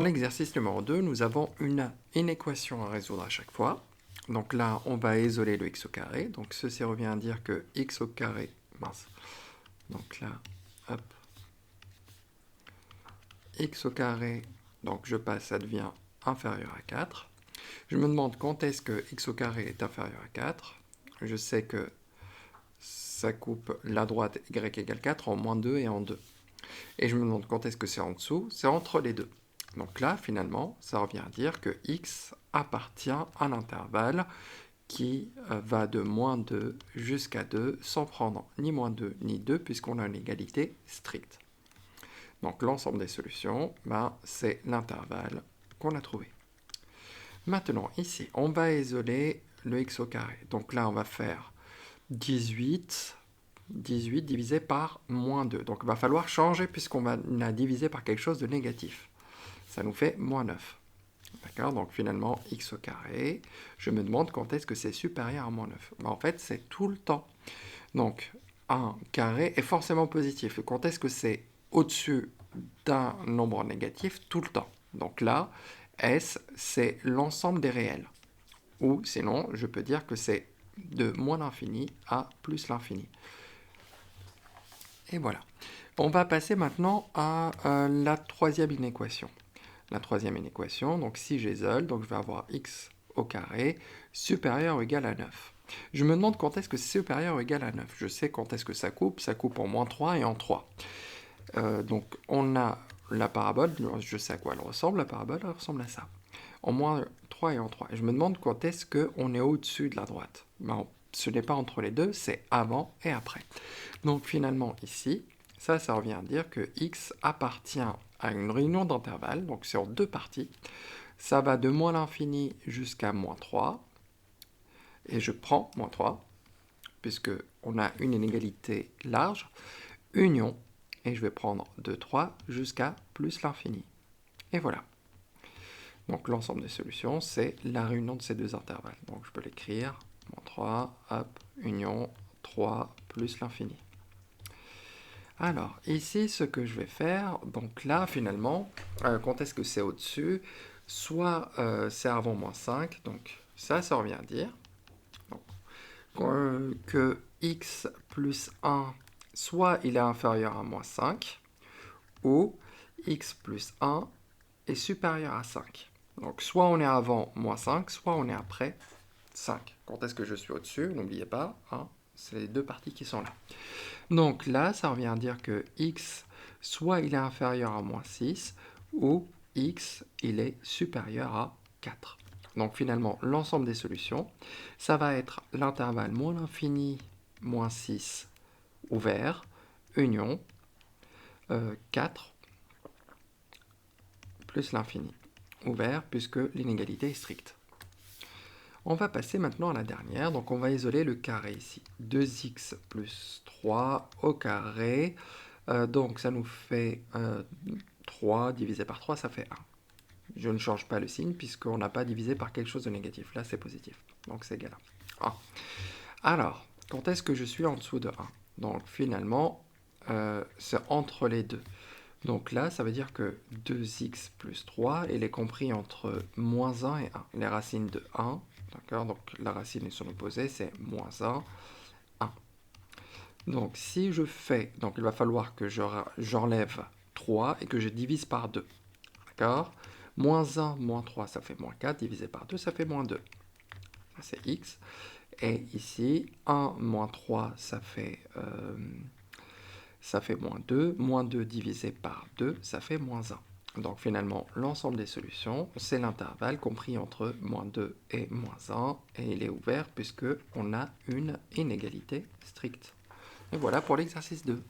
Dans l'exercice numéro 2, nous avons une équation à résoudre à chaque fois. Donc là, on va isoler le x au carré. Donc ceci revient à dire que x au carré, mince. Donc là, hop, x au carré, donc je passe, ça devient inférieur à 4. Je me demande quand est-ce que x au carré est inférieur à 4. Je sais que ça coupe la droite y égale 4 en moins 2 et en 2. Et je me demande quand est-ce que c'est en dessous, c'est entre les deux. Donc là, finalement, ça revient à dire que x appartient à l'intervalle qui va de moins 2 jusqu'à 2 sans prendre ni moins 2 ni 2 puisqu'on a une égalité stricte. Donc l'ensemble des solutions, c'est l'intervalle qu'on a trouvé. Maintenant, ici, on va isoler le x au carré. Donc là, on va faire 18 divisé par moins 2. Donc il va falloir changer puisqu'on va la diviser par quelque chose de négatif. Ça nous fait moins 9. D'accord? Donc finalement, x au carré, je me demande quand est-ce que c'est supérieur à moins 9. En fait, c'est tout le temps. Donc, un carré est forcément positif. Quand est-ce que c'est au-dessus d'un nombre négatif? Tout le temps. Donc là, S, c'est l'ensemble des réels. Ou sinon, je peux dire que c'est de moins l'infini à plus l'infini. Et voilà. On va passer maintenant à la troisième inéquation. La troisième inéquation, donc si j'isole, donc je vais avoir x au carré supérieur ou égal à 9. Je me demande quand est-ce que c'est supérieur ou égal à 9. Je sais quand est-ce que ça coupe en moins 3 et en 3. Donc on a la parabole, je sais à quoi elle ressemble, la parabole elle ressemble à ça. En moins 3 et en 3. Et je me demande quand est-ce qu'on est au-dessus de la droite. Ce n'est pas entre les deux, c'est avant et après. Donc finalement ici, ça revient à dire que x appartient à une réunion d'intervalles, donc c'est en deux parties. Ça va de moins l'infini jusqu'à moins 3. Et je prends moins 3, puisque on a une inégalité large, union, et je vais prendre de 3 jusqu'à plus l'infini. Et voilà. Donc l'ensemble des solutions, c'est la réunion de ces deux intervalles. Donc je peux l'écrire, moins 3, hop, union, 3 plus l'infini. Alors, ici, ce que je vais faire, donc là, finalement, quand est-ce que c'est au-dessus? Soit c'est avant moins 5, donc ça revient à dire que x plus 1, soit il est inférieur à moins 5, ou x plus 1 est supérieur à 5. Donc soit on est avant moins 5, soit on est après 5. Quand est-ce que je suis au-dessus? N'oubliez pas, hein, c'est les deux parties qui sont là. Donc là, ça revient à dire que x, soit il est inférieur à moins 6, ou x, il est supérieur à 4. Donc finalement, l'ensemble des solutions, ça va être l'intervalle moins l'infini, moins 6, ouvert, union, 4, plus l'infini, ouvert, puisque l'inégalité est stricte. On va passer maintenant à la dernière, donc on va isoler le carré ici. 2x plus 3 au carré, donc ça nous fait 3 divisé par 3, ça fait 1. Je ne change pas le signe puisqu'on n'a pas divisé par quelque chose de négatif. Là, c'est positif, donc c'est égal à 1. Alors, quand est-ce que je suis en dessous de 1? Donc finalement, c'est entre les deux. Donc là, ça veut dire que 2x plus 3, il est compris entre moins 1 et 1. Les racines de 1, d'accord? Donc la racine et son opposé, c'est moins 1, 1. Donc si je fais, donc il va falloir que j'enlève 3 et que je divise par 2, d'accord? Moins 1, moins 3, ça fait moins 4, divisé par 2, ça fait moins 2. Ça c'est x. Et ici, 1 moins 3, ça fait moins 2. Moins 2 divisé par 2, ça fait moins 1. Donc finalement, l'ensemble des solutions, c'est l'intervalle compris entre moins 2 et moins 1. Et il est ouvert puisqu'on a une inégalité stricte. Et voilà pour l'exercice 2.